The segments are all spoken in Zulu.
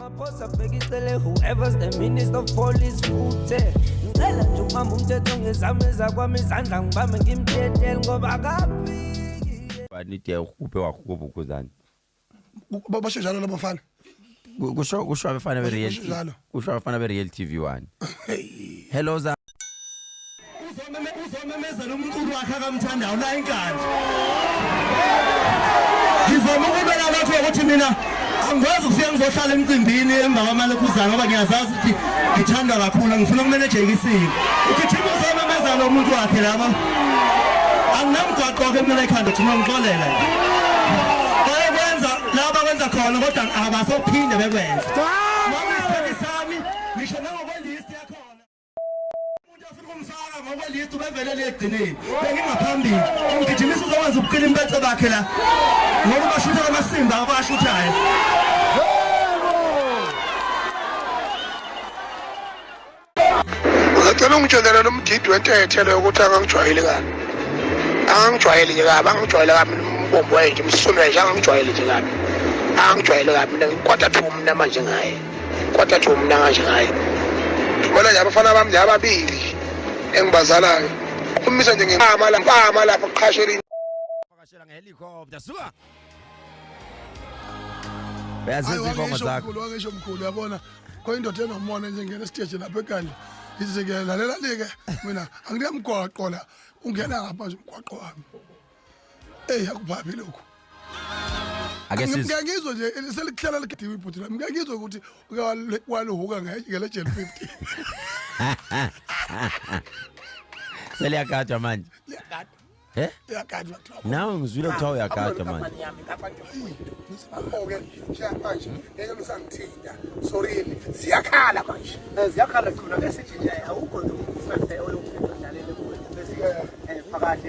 Whoever's the minister of police futhe ngicela nje umama umthetho ngezami ezakwami izandla ngibambe ngimthethele ngoba kaphiki banite ukuphe wakubo kuzani basho njalo labafana kusho abafana be real kusho abafana be real TV1 hello za uzomemezela umculo wakhe akamthandayo la inkani ngizoma ukubela abantu ukuthi mina angikwazi ukufika ngizohlala emcimbini emva kwamalokuzana ngoba ngiyazazi ukuthi ngithandwa kakhulu ngifuna ukumanejeka isiko ukuthi uzomemezela lo muntu wakhe laba anginamgwaqo ke mina ekhanda ukuthi ngixolela bayakwenza laba kwenza khona kodwa abasophinde bekwenza ngoba isikhathi sami ngisho nangokwelist yakhona umuntu afuna ukumfaka ngokwelist ubevele legcineni bengingaphambili ngigijimisa uzokwazi ukuqila impethe bakhe la ngoba bashutha amasimba abashuthayo ngicela ungitshela nomgidi wentethelo ukuthi angangijwayeli kabi angangijwayeli nje kabi angijwayeli kabi umbombo wethu umsulu nje angangijwayeli nje kabi angijwayeli kabi mina ngikwata thu mina manje ngaye kwata thu mina manje ngaye bona nje abafana bami nje ababili engibazalayo umisa nje ngempama lapha qhashela vakashela ngehelicopter suka bayazenza inkongo zakho ngisho mkhulu yabona khona indoda enomona nje ngene stage lapha ekandla ithi ke lalela leke mina angiyamgwaqo la ungena ngapha nje umgwaqo wami akuphaphi lokho ake ngiyangizwa nje selikhlala ligidiwe ibhuti lami ngiyangizwa ukuthi walohuka ngele jail 50 seliyakatha manje yakadwa nawe ngizwile kuthiwa uyakatha manje okay manje ngeke lusangithinta sorry ziyakhala manje ziyakhala khona bese nje awukho umfefe olokudlalele kuwe bese phakathi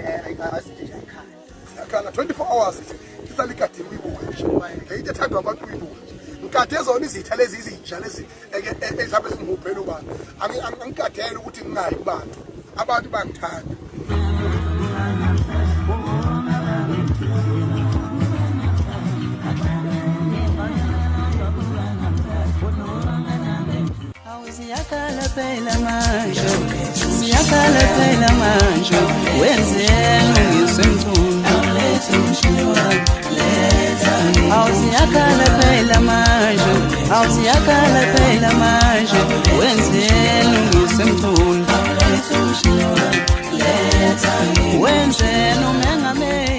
asithi nje ekhaya yakhala 24 hours ihlala igadiwe ibuka nje ngeke ithandwa abantu ibuka ngikade zona izitha lezi izinja lezi ezabe singuphela ubani angikadela ukuthi ngingayi kubantu abantu bangithanda Siyakhala phela manje wenzeni ngisemthunzi awusiyakhala phela manje wenzeni ngisemthunzi wenzeni umengameli